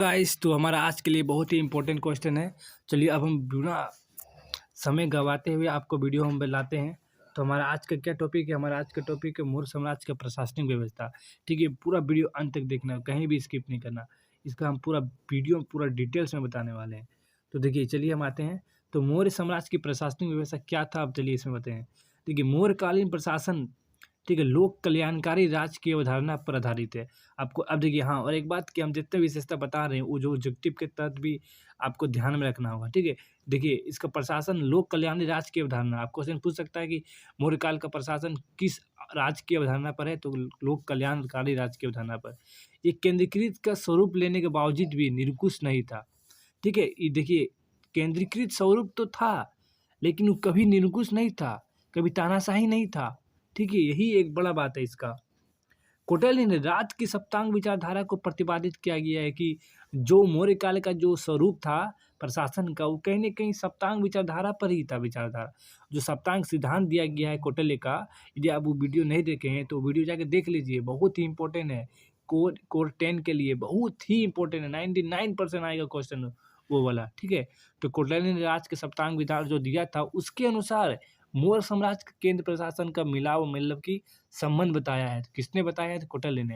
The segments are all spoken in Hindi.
गाइस, तो हमारा आज के लिए बहुत ही इंपॉर्टेंट क्वेश्चन है। चलिए अब हम बिना समय गंवाते हुए आपको वीडियो हम लाते हैं। तो हमारा आज का क्या टॉपिक है? हमारा आज का टॉपिक है मौर्य साम्राज्य का प्रशासनिक व्यवस्था। ठीक है, पूरा वीडियो अंत तक देखना, कहीं भी स्किप नहीं करना। इसका हम पूरा वीडियो पूरा डिटेल्स में बताने वाले हैं। तो देखिए, चलिए हम आते हैं। तो मौर्य साम्राज्य की प्रशासनिक व्यवस्था क्या था, अब चलिए इसमें बताएं। देखिए, मौर्यकालीन प्रशासन, ठीक है, लोक कल्याणकारी राज्य की अवधारणा पर आधारित है। आपको अब देखिए, हाँ, और एक बात कि हम जितने विशेषता बता रहे हैं वो जो ऑब्जेक्टिव के तहत भी आपको ध्यान में रखना होगा। ठीक है, देखिए, इसका प्रशासन लोक कल्याणी राज्य की अवधारणा। आप क्वेश्चन पूछ सकता है कि मौर्यकाल का प्रशासन किस राज्य की अवधारणा पर है, तो लोक कल्याणकारी राज्य की अवधारणा पर। ये केंद्रीकृत का स्वरूप लेने के बावजूद भी निरंकुश नहीं था। ठीक है, ये देखिए, केंद्रीकृत स्वरूप तो था, लेकिन वो कभी निरंकुश नहीं था, कभी तानाशाही नहीं था। ठीक है, यही एक बड़ा बात है इसका। कौटिल्य ने राज की सप्तांग विचारधारा को प्रतिपादित किया गया है कि जो मौर्य काल का जो स्वरूप था प्रशासन का, वो कहीं न कहीं सप्तांग विचारधारा पर ही था। विचारधारा जो सप्तांग सिद्धांत दिया गया है कौटिल्य का, यदि आप वो वीडियो नहीं देखे हैं तो वीडियो जाके देख लीजिए, बहुत ही इंपॉर्टेंट है। कोर 10 के लिए बहुत ही इंपॉर्टेंट है, 99% आएगा क्वेश्चन वो वाला। ठीक है, तो कौटिल्य ने राज के सप्तांग विचार जो दिया था उसके अनुसार मौर्य साम्राज्य के केंद्र प्रशासन का मिलाव मतलब कि संबंध बताया है। किसने बताया है? तो कौटिल्य ने।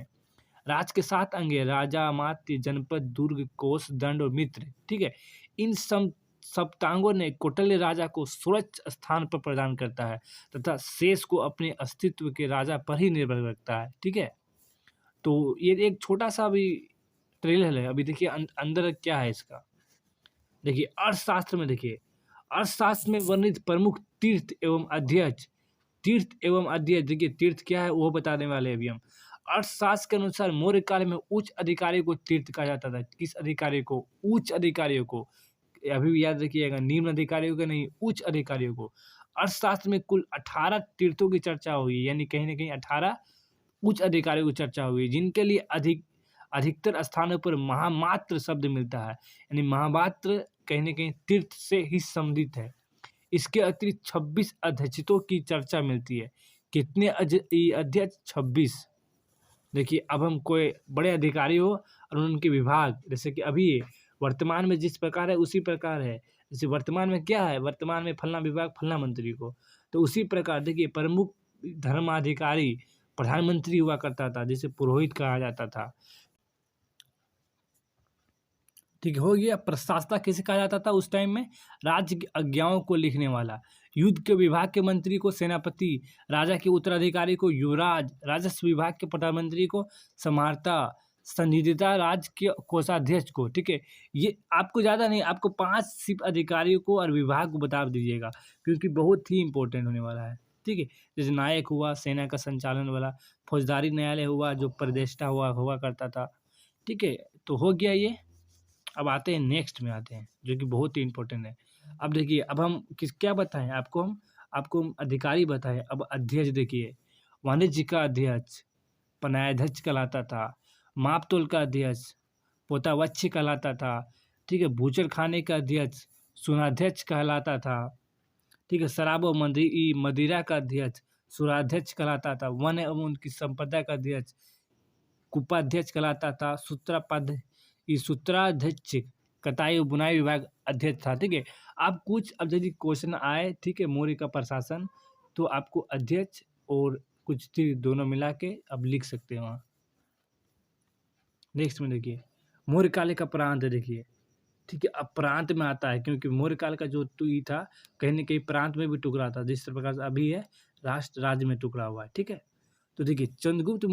राज के 7 अंग है: राजा, अमात्य, जनपद, दुर्ग, कोष, दंड और मित्र। ठीक है, इन सप्तांगों ने कौटिल्य राजा को सुरक्षित स्थान पर प्रदान करता है तथा शेष को अपने अस्तित्व के राजा पर ही निर्भर रखता है। ठीक है, तो ये एक छोटा सा भी ट्रेलर है। अभी देखिए अंदर क्या है इसका। देखिए, अर्थशास्त्र में देखिए, अर्थशास्त्र में वर्णित प्रमुख तीर्थ एवं अध्यक्ष। तीर्थ एवं अध्यक्ष, देखिए तीर्थ क्या है वो बताने वाले हैं अभी हम। अर्थशास्त्र के अनुसार मौर्य काल में उच्च अधिकारी को तीर्थ कहा जाता था। किस अधिकारी को? उच्च अधिकारियों को। अभी भी याद रखिएगा, निम्न अधिकारियों को नहीं, उच्च अधिकारियों को। अर्थशास्त्र में कुल 18 तीर्थों की चर्चा हुई, यानी कहीं ना कहीं 18 उच्च अधिकारियों की चर्चा हुई, जिनके लिए अधिकतर स्थानों पर महामात्र शब्द मिलता है। यानी महामात्र कहीं न कहीं तीर्थ से ही संबंधित है। इसके अतिरिक्त 26 अध्यक्षों की चर्चा मिलती है। कितने अध्यक्ष? 26। देखिए, अब हम कोई बड़े अधिकारी हो और उनके विभाग, जैसे कि अभी वर्तमान में जिस प्रकार है उसी प्रकार है। जैसे वर्तमान में क्या है? वर्तमान में फलना विभाग फलना मंत्री को, तो उसी प्रकार देखिए प्रमुख धर्माधिकारी प्रधानमंत्री हुआ करता था, जिसे पुरोहित कहा जाता था। ठीक हो गया। प्रशासक किसे कहा जाता था उस टाइम में? राज्य की आज्ञाओं को लिखने वाला। युद्ध के विभाग के मंत्री को सेनापति, राजा के उत्तराधिकारी को युवराज, राजस्व विभाग के प्रधानमंत्री को सम्राता, संनिधिता राज्य के कोषाध्यक्ष को। ठीक है, ये आपको ज़्यादा नहीं, आपको 5 सिर्फ अधिकारियों को और विभाग को बता दीजिएगा, क्योंकि बहुत ही इंपॉर्टेंट होने वाला है। ठीक है, जैसे नायक हुआ सेना का संचालन वाला, फौजदारी न्यायालय हुआ जो प्रदेष्टा हुआ करता था। ठीक है, तो हो गया ये। अब आते हैं नेक्स्ट में आते हैं, जो कि बहुत ही इंपॉर्टेंट है। अब देखिए, अब हम क्या बताएं आपको, हम अधिकारी बताएं। अब अध्यक्ष देखिए, वाणिज्य का अध्यक्ष पनायाध्यक्ष कहलाता था, माप तोल का अध्यक्ष पोतावच्छ कहलाता था। ठीक है, बूचर खाने का अध्यक्ष सुनाध्यक्ष कहलाता था। ठीक है, शराब और मदिरा का अध्यक्ष सुराध्यक्ष कहलाता था। वन एवं उनकी संपदा का अध्यक्ष कुपाध्यक्ष कहलाता था। सूत्राध्यक्ष कताई और बुनाई विभाग अध्यक्ष था। ठीक है, आप कुछ अब यदि क्वेश्चन आए, ठीक है, मौर्य का प्रशासन, तो आपको अध्यक्ष और कुछ चीज दोनों मिला के अब लिख सकते हैं वहाँ। नेक्स्ट में देखिए, मौर्य काल का प्रांत देखिए। ठीक है, अब प्रांत में आता है, क्योंकि मौर्य काल का जो ई था कहीं न कहीं प्रांत में भी टुकड़ा था, जिस प्रकार से अभी है राष्ट्र राज्य में टुकड़ा हुआ है। ठीक है, तो देखिए, चंद्रगुप्त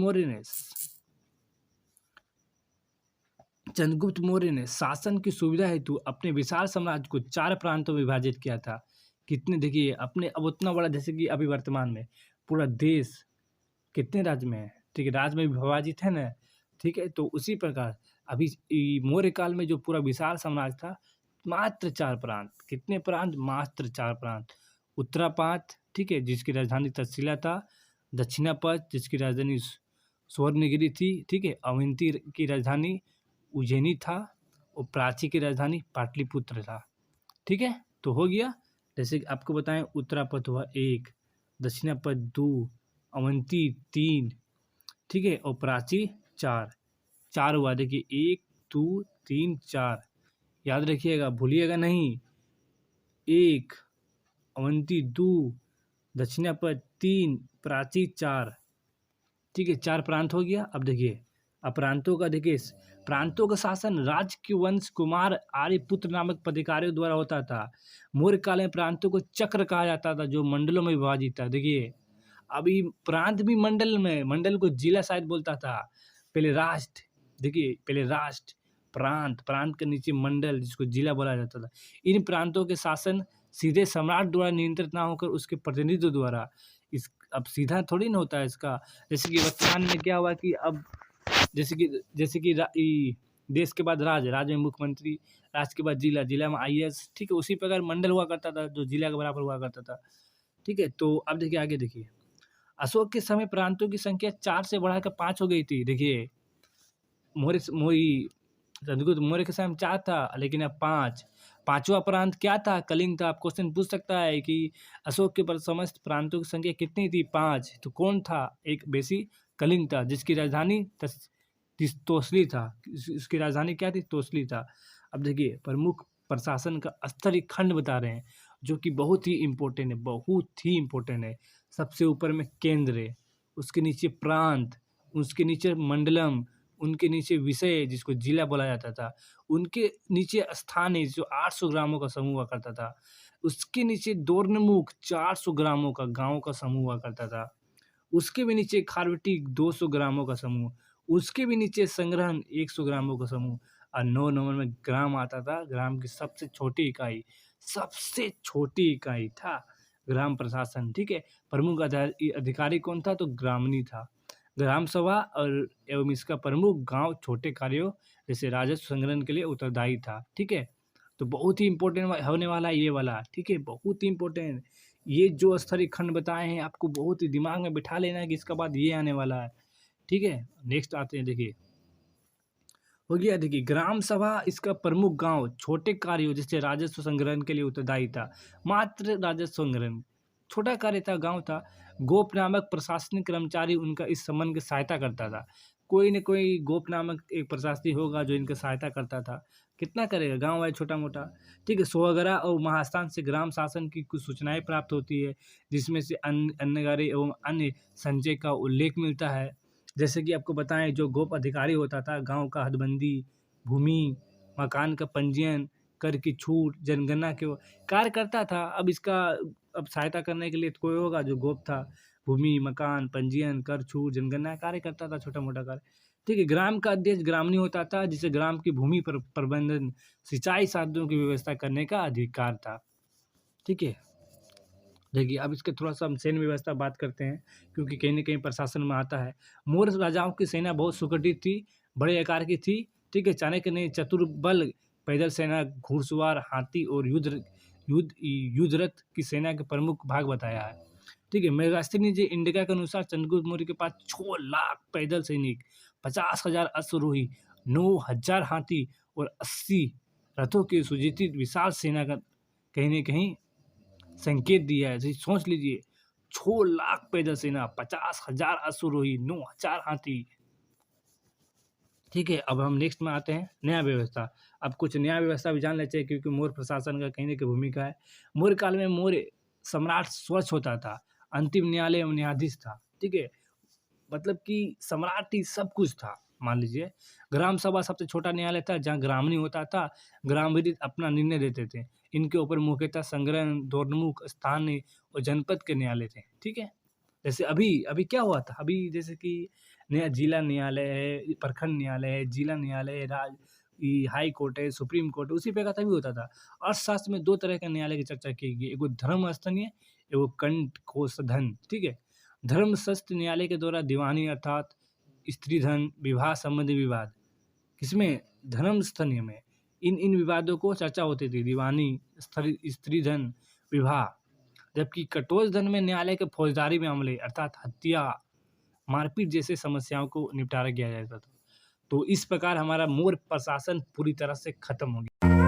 मौर्य ने शासन की सुविधा हेतु अपने विशाल साम्राज्य को 4 प्रांतों में विभाजित किया था। कितने? देखिए, अपने अब उतना बड़ा, जैसे कि अभी वर्तमान में पूरा देश कितने राज्य में है? ठीक है, राज्य में विभाजित है ना। ठीक है, तो उसी प्रकार अभी मौर्य काल में जो पूरा विशाल साम्राज्य था, मात्र 4 प्रांत। कितने प्रांत? मात्र 4 प्रांत। उत्तरापात, ठीक है, जिसकी राजधानी तक्षशिला था। दक्षिणापथ, जिसकी राजधानी स्वर्णगिरि थी। ठीक है, अवंती की राजधानी उज्जैनी था और प्राची की राजधानी पाटलिपुत्र था। ठीक है, तो हो गया। जैसे कि आपको बताएं, उत्तरापथ हुआ 1, दक्षिणापथ 2, अवंती 3, ठीक है, और प्राची 4 हुआ। देखिए 1, 2, 3 4 याद रखिएगा, भूलिएगा नहीं। 1 अवंती 2 दक्षिणापथ 3 प्राची 4। ठीक है, 4 प्रांत हो गया। अब देखिए, अब प्रांतों का देखिए, प्रांतों का शासन राज्य के वंश कुमार आर्यपुत्र नामक पदाधिकारियों द्वारा होता था। मौर्य काल में प्रांतों को चक्र कहा जाता था, जो मंडलों में विभाजित था। देखिए, अभी प्रांत भी मंडल में, मंडल को जिला शायद बोलता था। पहले राष्ट्र, देखिए पहले राष्ट्र, प्रांत, प्रांत के नीचे मंडल, जिसको जिला बोला जाता था। इन प्रांतों के शासन सीधे सम्राट द्वारा नियंत्रित ना होकर उसके प्रतिनिधित्व द्वारा, इस अब सीधा थोड़ी ना होता है इसका। जैसे कि वर्तमान में क्या हुआ कि अब जैसे कि देश के बाद राज्य, राज्य में मुख्यमंत्री, राज्य के बाद जिला, जिला में आईएएस। ठीक है, उसी प्रकार मंडल हुआ करता था, जो जिला के बराबर हुआ करता था। ठीक है, तो अब देखिए आगे देखिए, अशोक के समय प्रांतों की संख्या 4 से बढ़ाकर 5 हो गई थी। देखिए, चंद्रगुप्त मौर्य के समय में 4 था, लेकिन अब 5। पांचवा प्रांत क्या था? कलिंग था। आप क्वेश्चन पूछ सकता है कि अशोक के समस्त प्रांतों की संख्या कितनी थी? 5। तो कौन था? एक बेसी कलिंग था, जिसकी राजधानी तोसली था। इसकी राजधानी क्या थी? तोसली था। अब देखिए, प्रमुख प्रशासन का स्तरीय खंड बता रहे हैं, जो कि बहुत ही इम्पोर्टेंट है, बहुत ही इम्पोर्टेंट है। सबसे ऊपर में केंद्र है, उसके नीचे प्रांत, उसके नीचे मंडलम, उनके नीचे विषय, जिसको जिला बोला जाता था, उनके नीचे स्थान है, जो 800 ग्रामों का समूह हुआ करता था। उसके नीचे दोर्नमुख 400 ग्रामों का गांव का समूह हुआ करता था। उसके भी नीचे खारवटी 200 ग्रामों का समूह, उसके भी नीचे संग्रहण 100 ग्रामों का समूह, और 9 नंबर में ग्राम आता था। ग्राम की सबसे छोटी इकाई था ग्राम प्रशासन। ठीक है, प्रमुख अधिकारी कौन था? तो ग्रामणी था। ग्राम सभा और एवं इसका प्रमुख गांव छोटे कार्यों जैसे राजस्व संग्रहण के लिए उत्तरदायी था। ठीक है, तो बहुत ही इंपॉर्टेंट होने वाला है ये वाला। ठीक है, बहुत ही इंपॉर्टेंट। ये जो स्तरीय खंड बताए हैं, आपको बहुत ही दिमाग में बिठा लेना है कि इसका बाद ये आने वाला है। ठीक है, नेक्स्ट आते हैं। देखिए, हो गया। देखिए, ग्राम सभा इसका प्रमुख गांव छोटे कार्यों जैसे राजस्व संग्रहण के लिए उत्तरदायी था। मात्र राजस्व संग्रहण, छोटा कार्य था, गांव था। गोप नामक प्रशासनिक कर्मचारी उनका इस संबंध की सहायता करता था। कोई न कोई गोप नामक एक प्रशासनिक होगा जो इनका सहायता करता था। कितना करेगा? गांव है छोटा मोटा। ठीक है, सोहगरा और महास्थान से ग्राम शासन की कुछ सूचनाएं प्राप्त होती है, जिसमें से अन्नगारे एवं अन्य संचय का उल्लेख मिलता है। जैसे कि आपको बताएं, जो गोप अधिकारी होता था, गांव का हदबंदी, भूमि मकान का पंजीयन, कर की छूट, जनगणना के कार्य करता था। अब सहायता करने के लिए तो कोई होगा जो गोप था। भूमि मकान पंजीयन, कर छूट, जनगणना कार्य करता था, छोटा मोटा कार्य। ठीक है, ग्राम का अध्यक्ष ग्रामणी होता था, जिसे ग्राम की भूमि पर प्रबंधन, सिंचाई साधनों की व्यवस्था करने का अधिकार था। ठीक है, देखिए, अब इसके थोड़ा सा हम सैन्य व्यवस्था बात करते हैं, क्योंकि कहीं न कहीं प्रशासन में आता है। मौर्य राजाओं की सेना बहुत सुगठित थी, बड़े आकार की थी। ठीक है, चाणक्य ने चतुर्बल पैदल सेना, घुड़सवार, हाथी और युद्धरथ की सेना के प्रमुख भाग बताया है। ठीक है, मेगास्थिनी इंडिका के अनुसार चंद्रगुप्त मौर्य के पास 6 लाख पैदल सैनिक, 50,000 अश्वारोही, 9,000 हाथी और 80 रथों की सुजीतित विशाल सेना का कहीं न कहीं संकेत दिया है। जैसे सोच लीजिए, 6 लाख पैदल सेना, 50,000 अश्वारोही, 9,000 हाथी। ठीक है, अब हम नेक्स्ट में आते हैं, न्याय व्यवस्था। अब कुछ न्याय व्यवस्था भी जान लेते हैं, क्योंकि मौर्य प्रशासन का कहीं न कहीं भूमिका है। मौर्य काल में मौर्य सम्राट स्वच्छ होता था, अंतिम न्यायालय एवं न्यायाधीश था। ठीक है, मतलब कि सम्राट ही सब कुछ था। मान लीजिए, ग्राम सभा सबसे छोटा न्यायालय था, जहाँ ग्रामणी होता था। ग्राम विधि अपना निर्णय देते थे। इनके ऊपर मुख्यतः संग्रहण, दोर्नमुख, स्थानीय और जनपद के न्यायालय थे। ठीक है, जैसे अभी क्या हुआ था, अभी जैसे कि नया जिला न्यायालय है, प्रखंड न्यायालय है, जिला न्यायालय है, हाई कोर्ट है, सुप्रीम कोर्ट है, उसी प्रकार तभी होता था। अर्थशास्त्र में 2 तरह के न्यायालय की चर्चा की गई, एगो धर्म स्थनीय, एगो कंठ कोषधन। ठीक है, धर्मस्थल न्यायालय के द्वारा दीवानी अर्थात स्त्री धन विवाह संबंधी विवाद, किसमें? धर्म स्थनीय में इन विवादों को चर्चा होती थी, दीवानी, स्त्री धन, विवाह। जबकि कटोच धन में न्यायालय के फौजदारी मामले अर्थात हत्या, मारपीट जैसे समस्याओं को निपटारा किया जाता था। तो इस प्रकार हमारा मौर्य प्रशासन पूरी तरह से खत्म हो गया।